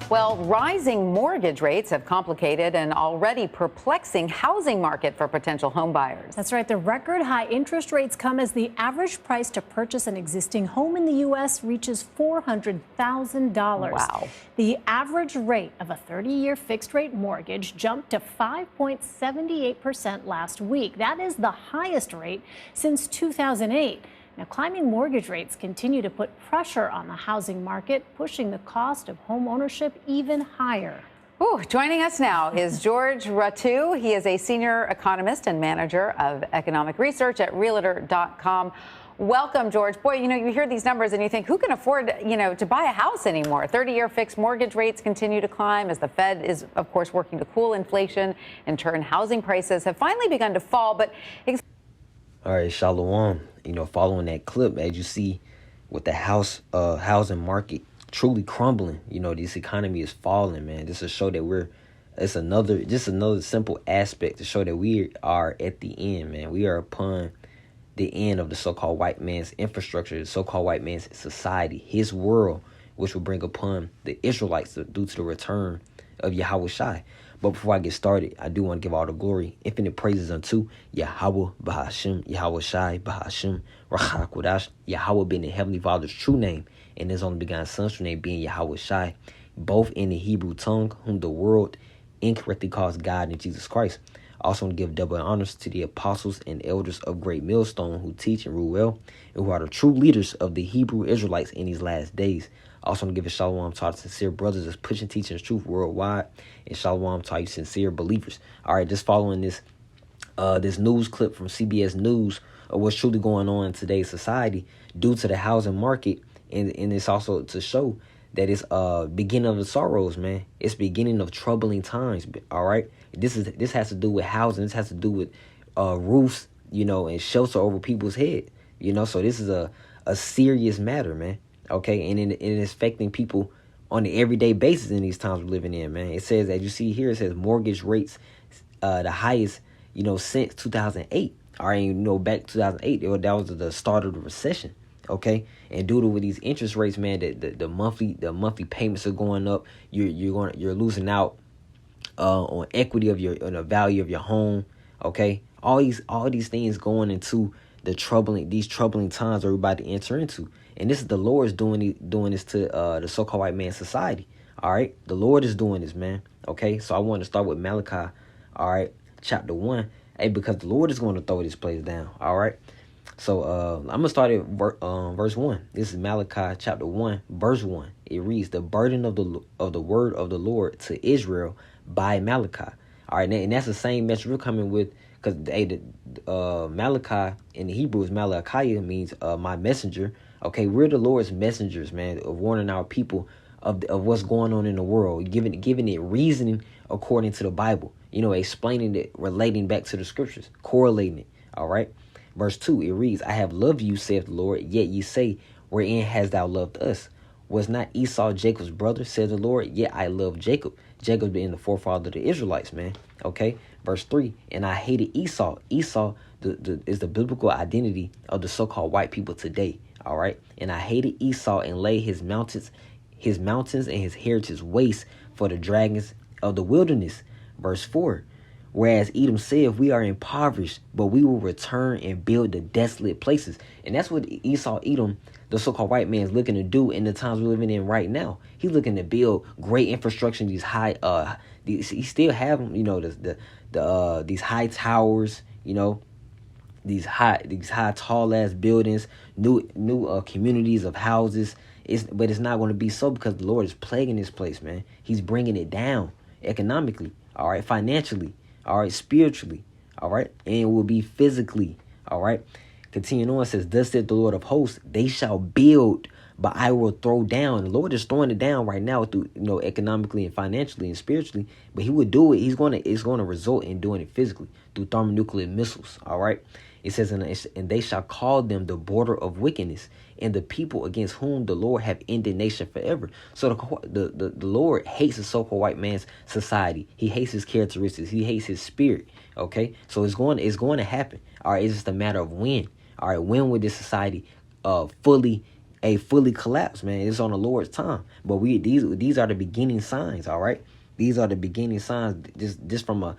Well, rising mortgage rates have complicated an already perplexing housing market for potential home buyers. That's right. The record high interest rates come as the average price to purchase an existing home in the U.S. reaches $400,000. Wow. The average rate of a 30-year fixed rate mortgage jumped to 5.78% last week. That is the highest rate since 2008. Now, climbing mortgage rates continue to put pressure on the housing market, pushing the cost of home ownership even higher. Ooh, joining us now is George Ratu. He is a senior economist and manager of economic research at Realtor.com. Welcome, George. Boy, you hear these numbers and you think, who can afford, to buy a house anymore? 30-year fixed mortgage rates continue to climb as the Fed is, of course, working to cool inflation. In turn, housing prices have finally begun to fall, but... All right, Shalom. Following that clip, as you see with the housing market truly crumbling, this economy is falling, man. This is show that it's another simple aspect to show that we are at the end, man. We are upon the end of the so-called white man's infrastructure, the so-called white man's society, his world, which will bring upon the Israelites due to the return of Yahweh Shai. But before I get started, I do want to give all the glory, infinite praises unto Yahweh Bahashim, Yahweh Shai Bahashim, Rachakodash, Yahweh being the Heavenly Father's true name, and his only begotten Son's true name being Yahweh Shai, both in the Hebrew tongue, whom the world incorrectly calls God and Jesus Christ. I also want to give double honors to the apostles and elders of Great Millstone who teach and rule well, and who are the true leaders of the Hebrew Israelites in these last days. I also want to give a shalom to our sincere brothers that's pushing teaching the truth worldwide, and shalom to all you sincere believers. All right, just following this news clip from CBS News of what's truly going on in today's society due to the housing market, and it's also to show that it's beginning of the sorrows, man. It's beginning of troubling times. All right, this has to do with housing. This has to do with roofs, and shelter over people's head. So this is a serious matter, man. Okay, and it's affecting people on an everyday basis in these times we're living in, man. It says, as you see here, it says mortgage rates, the highest, since 2008. All right, back 2008, that was the start of the recession. Okay, and due to these interest rates, man, the monthly payments are going up. You're losing out on equity on the value of your home. Okay, all these things going into these troubling times we're about to enter into. And this is the Lord's doing this to the so-called white man society. All right. The Lord is doing this, man. OK, so I want to start with Malachi. All right. Chapter 1. Hey, because the Lord is going to throw this place down. All right. So I'm going to start at verse 1. This is Malachi chapter 1, verse 1. It reads, the burden of the word of the Lord to Israel by Malachi. All right. And that's the same message we're coming with, because Malachi in the Hebrew is Malachi, means my messenger. Okay, we're the Lord's messengers, man, of warning our people of what's going on in the world, giving it reasoning according to the Bible, explaining it, relating back to the scriptures, correlating it. All right. Verse 2, it reads, I have loved you, saith the Lord, yet ye say, wherein hast thou loved us? Was not Esau Jacob's brother, said the Lord, yet I love Jacob. Jacob being the forefather of the Israelites, man. Okay. Verse 3, and I hated Esau. Esau is the biblical identity of the so-called white people today. All right. And I hated Esau and laid his mountains and his heritage waste for the dragons of the wilderness. Verse 4. Whereas Edom said, we are impoverished, but we will return and build the desolate places. And that's what Esau, Edom, the so-called white man, is looking to do in the times we're living in right now. He's looking to build great infrastructure, these high, he still have them, these high towers, these high tall ass buildings, new communities of houses. But it's not going to be so, because the Lord is plaguing this place, man. He's bringing it down economically, all right, financially, all right, spiritually, all right, and it will be physically, all right. Continuing on, it says, thus said the Lord of hosts, they shall build, but I will throw down. The Lord is throwing it down right now through, economically and financially and spiritually, but he would do it. It's going to result in doing it physically through thermonuclear missiles. All right. It says, and they shall call them the border of wickedness, and the people against whom the Lord have indignation forever. So the Lord hates the so-called white man's society. He hates his characteristics. He hates his spirit. Okay. So it's going to happen. All right. It's just a matter of when. All right. When will this society fully fully collapse, man. It's on the Lord's time. But these are the beginning signs, all right? These are the beginning signs just from a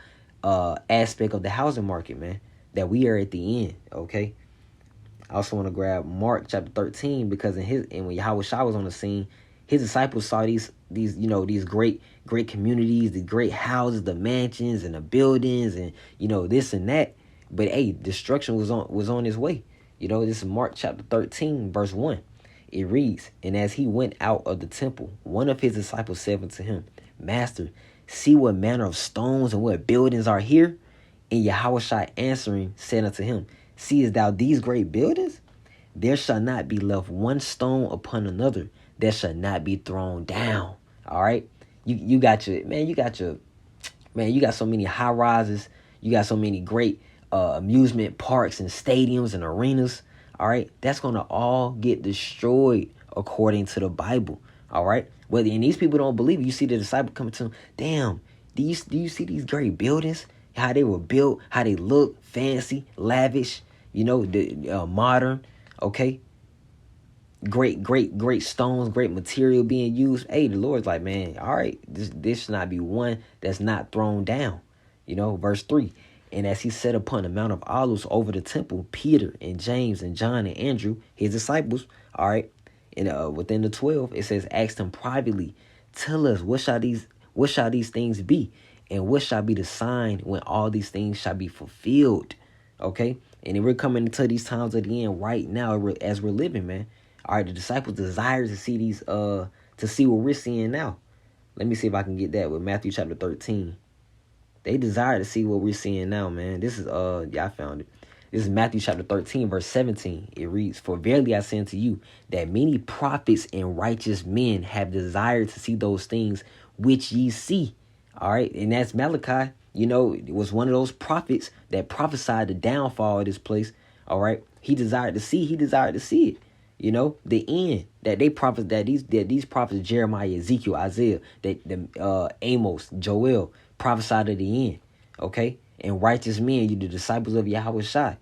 aspect of the housing market, man, that we are at the end, okay? I also want to grab Mark chapter 13 because when Yahweh Shai was on the scene, his disciples saw these these great communities, the great houses, the mansions and the buildings and this and that. But hey, destruction was on its way. This is Mark chapter 13 verse 1. It reads, "And as he went out of the temple, one of his disciples said unto him, Master, see what manner of stones and what buildings are here? And Yahushua answering said unto him, Seest thou these great buildings? There shall not be left one stone upon another that shall not be thrown down." All right, you got so many high rises. You got so many great amusement parks and stadiums and arenas. All right, that's gonna all get destroyed according to the Bible. All right, and these people don't believe. You see the disciple coming to them. Damn, do you see these great buildings? How they were built, how they look, fancy, lavish. The modern. Okay, great stones, great material being used. Hey, the Lord's like, man, all right, this should not be one that's not thrown down. Verse 3. "And as he sat upon the Mount of Olives over the temple, Peter and James and John and Andrew, his disciples, all right, and within the 12, it says, asked him privately, Tell us, what shall these things be? And what shall be the sign when all these things shall be fulfilled?" Okay, and then we're coming into these times of the end right now as we're living, man. All right, the disciples desire to see to see what we're seeing now. Let me see if I can get that with Matthew chapter 13. They desire to see what we're seeing now, man. This is I found it. This is Matthew chapter 13, verse 17. It reads, "For verily I say unto you, that many prophets and righteous men have desired to see those things which ye see." All right, and that's Malachi. It was one of those prophets that prophesied the downfall of this place. All right, he desired to see it. The end that these prophets, Jeremiah, Ezekiel, Isaiah, Amos, Joel, prophesied of the end. Okay, and righteous men, the disciples of Yahweh Shai,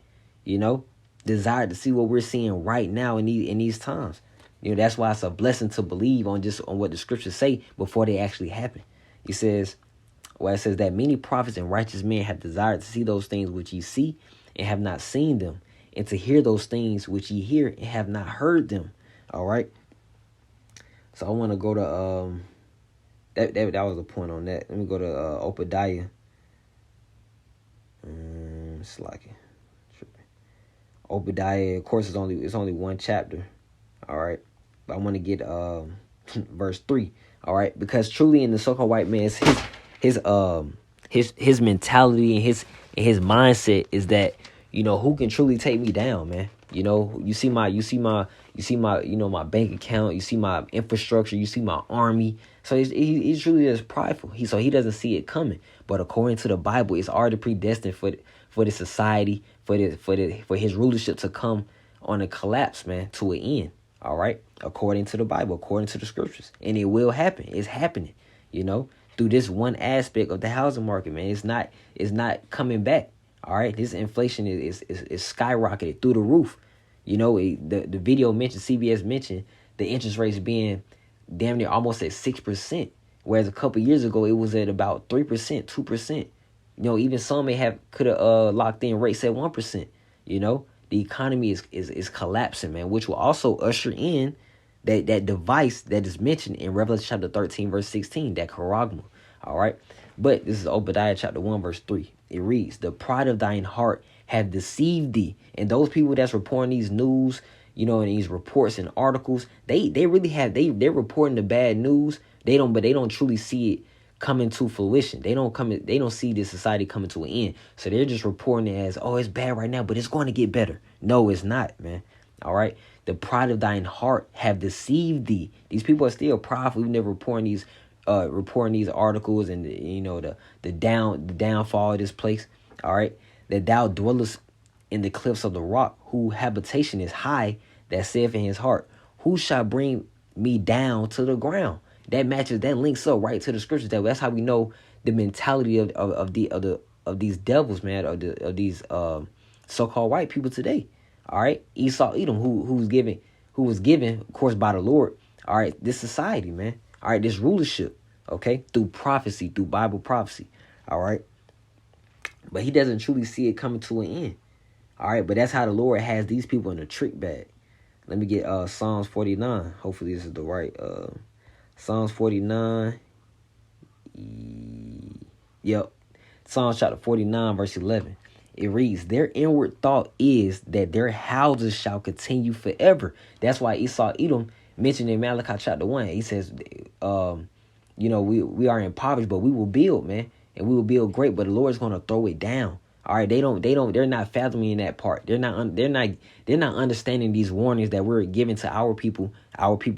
desired to see what we're seeing right now in these times. That's why it's a blessing to believe on what the scriptures say before they actually happen. It says that many prophets and righteous men have desired to see those things which ye see and have not seen them, and to hear those things which ye hear and have not heard them. All right. So I want to go to that was the point on that. Let me go to Obadiah. It's like Obadiah. Of course, it's only one chapter. All right, but I want to get verse 3. All right, because truly in the so-called white man's his mentality and his mindset is that who can truly take me down, man. You see my my bank account, you see my infrastructure, you see my army. So he's truly just prideful. He doesn't see it coming. But according to the Bible, it's already predestined for the society, for his rulership to come on a collapse, man, to an end. All right, according to the Bible, according to the scriptures, and it will happen. It's happening. Through this one aspect of the housing market, man. It's not coming back. All right, this inflation is skyrocketed through the roof. The video mentioned, CBS mentioned the interest rates being damn near almost at 6%, whereas a couple years ago it was at about 3%, 2%. Even some could have locked in rates at 1%. The economy is collapsing, man, which will also usher in that device that is mentioned in Revelation chapter 13, verse 16, that charagma. All right. But this is Obadiah chapter 1, verse 3. It reads, "The pride of thine heart have deceived thee." And those people that's reporting these news, and these reports and articles, they really they're reporting the bad news. But they don't truly see it coming to fruition. They don't see this society coming to an end. So they're just reporting it as, oh, it's bad right now, but it's going to get better. No, it's not, man. All right. "The pride of thine heart have deceived thee." These people are still prideful. We've never reporting these articles and the downfall of this place. All right, "that thou dwellest in the cliffs of the rock, whose habitation is high, that saith in his heart, Who shall bring me down to the ground?" That links up right to the scriptures. That's how we know the mentality of these devils, man, of these so-called white people today. All right, Esau, Edom, who's who was given, of course, by the Lord. All right, this society, man. All right, this rulership, okay, through prophecy, through Bible prophecy. All right. But he doesn't truly see it coming to an end. All right, but that's how the Lord has these people in a trick bag. Let me get Psalms 49. Hopefully this is the right Psalms 49. Yep. Psalms chapter 49, verse 11. It reads, their inward thought is that their houses shall continue forever. That's why Esau Edom mentioned in Malachi chapter 1. He says, we are impoverished, but we will build, man. And we will build great, but the Lord's going to throw it down. All right, they're not fathoming that part. They're not understanding these warnings that we're giving to our people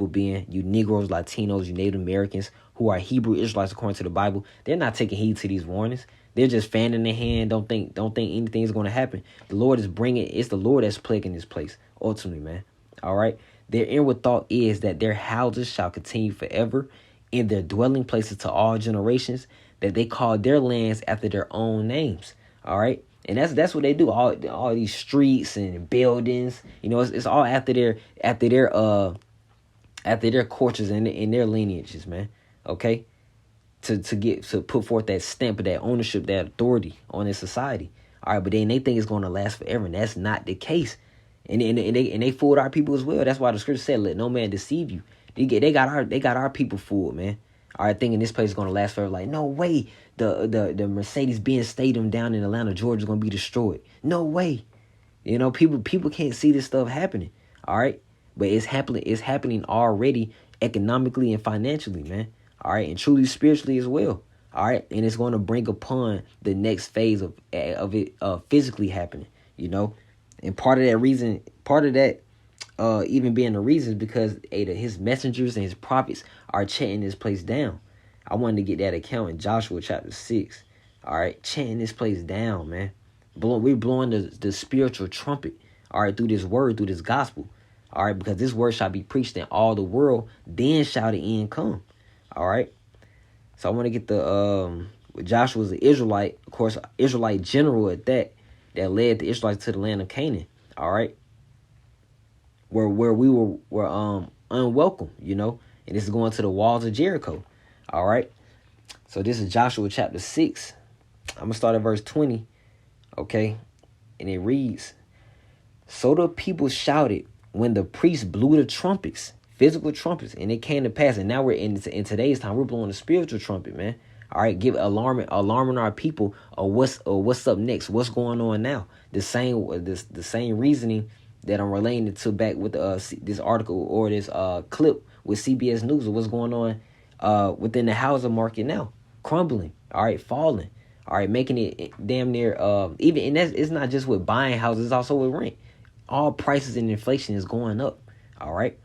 being you Negroes, Latinos, you Native Americans who are Hebrew Israelites according to the Bible. They're not taking heed to these warnings. They're just fanning their hand. Don't think anything's going to happen. The Lord is it's the Lord that's plaguing this place ultimately, man. All right. Their inward thought is that their houses shall continue forever, in their dwelling places to all generations, that they call their lands after their own names. All right. And that's what they do. All these streets and buildings, it's all after their cultures and their lineages, man. Okay. To put forth that stamp of that ownership, that authority on this society. All right, but then they think it's going to last forever, and that's not the case. And they fooled our people as well. That's why the scripture said, "Let no man deceive you." They got our people fooled, man. All right, thinking this place is going to last forever. Like, no way. The Mercedes-Benz Stadium down in Atlanta, Georgia, is going to be destroyed. No way. People can't see this stuff happening. All right, but it's happening. It's happening already, economically and financially, man. All right, and truly spiritually as well. All right, and it's going to bring upon the next phase of it physically happening. And part of that even being the reason is because his messengers and his prophets are chanting this place down. I wanted to get that account in Joshua chapter 6. All right, chanting this place down, man. We're blowing the spiritual trumpet. All right, through this word, through this gospel. All right, because this word shall be preached in all the world, then shall the end come. All right. So I want to get Joshua was an Israelite, of course, Israelite general at that led the Israelites to the land of Canaan. All right. Where we were unwelcome, and this is going to the walls of Jericho. All right. So this is Joshua chapter 6. I'm going to start at verse 20. Okay. And it reads, so the people shouted when the priests blew the trumpets. Physical trumpets, and it came to pass. And now we're in today's time. We're blowing the spiritual trumpet, man. All right, give alarming our people. What's up next? What's going on now? The same reasoning that I'm relating it to back with this article or this clip with CBS News of what's going on within the housing market now, crumbling. All right, falling. All right, making it damn near even. And it's not just with buying houses; it's also with rent. All prices and inflation is going up. All right.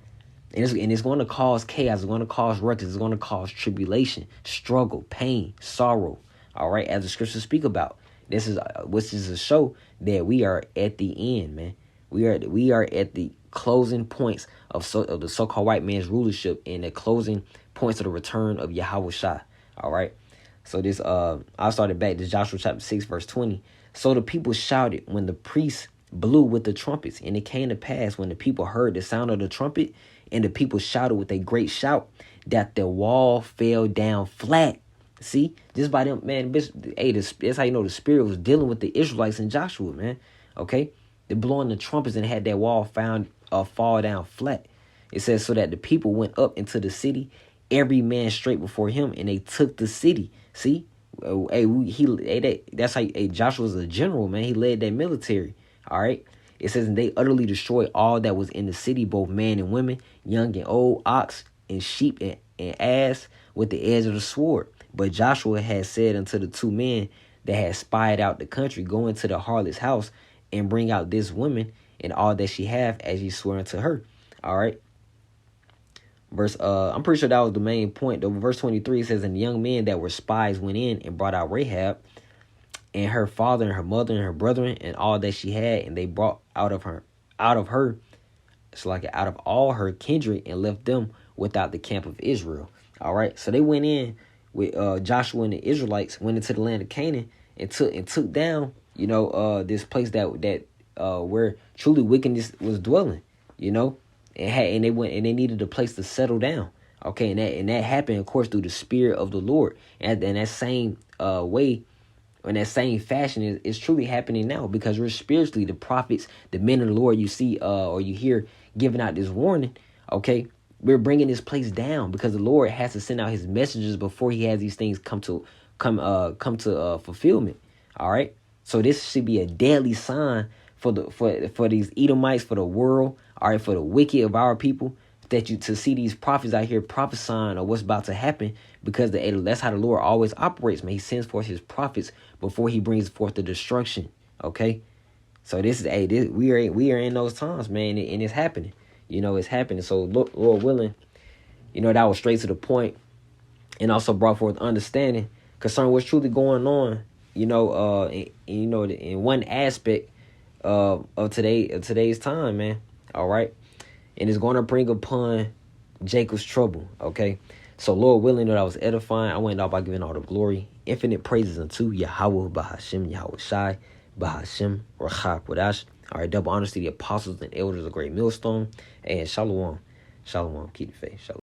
And it's going to cause chaos. It's going to cause ruckus. It's going to cause tribulation, struggle, pain, sorrow. All right, as the scriptures speak about. This is a show that we are at the end, man. We are at the closing points of the so-called white man's rulership and the closing points of the return of Yahweh Shai. All right. So this I started back to Joshua chapter 6, verse 20. So the people shouted when the priests blew with the trumpets, and it came to pass when the people heard the sound of the trumpet, and the people shouted with a great shout, that the wall fell down flat. See, just by them, man. That's how you know the Spirit was dealing with the Israelites and Joshua, man. Okay, they're blowing the trumpets and had that wall fall down flat. It says so that the people went up into the city, every man straight before him, and they took the city. See, that's how Joshua was a general, man. He led that military. All right. It says, and they utterly destroyed all that was in the city, both man and women, young and old, ox and sheep and ass, with the edge of the sword. But Joshua had said unto the two men that had spied out the country, go into the harlot's house and bring out this woman and all that she hath, as ye swore unto her. All right. I'm pretty sure that was the main point. Though verse 23 says, and the young men that were spies went in and brought out Rahab and her father and her mother and her brethren and all that she had, and they brought out of her, it's like out of all her kindred, and left them without the camp of Israel. All right, so they went in with Joshua and the Israelites, went into the land of Canaan and took down, this place that where truly wickedness was dwelling, and they went and they needed a place to settle down. Okay, and that happened, of course, through the Spirit of the Lord. And that same way, in that same fashion, is truly happening now, because we're spiritually the prophets, the men of the Lord. You see, or you hear giving out this warning. Okay, we're bringing this place down because the Lord has to send out His messengers before He has these things come to fulfillment. All right, so this should be a deadly sign for these Edomites, for the world. All right, for the wicked of our people, that you to see these prophets out here prophesying of what's about to happen, because that's how the Lord always operates, man. He sends forth His prophets before He brings forth the destruction. Okay, so we are in those times, man, and it's happening. It's happening. So Lord willing, that was straight to the point, and also brought forth understanding concerning what's truly going on. In one aspect of today's time, man. All right. And it's going to bring upon Jacob's trouble. Okay. So Lord willing, that I was edifying, I went out by giving all the glory, infinite praises unto Yahweh, Bahashem, Yahweh Shai, Bahashem, Rachak, Wadash. All right. Double honors to the apostles and elders of Great Millstone. And Shalom. Shalom. Keep the faith. Shalom.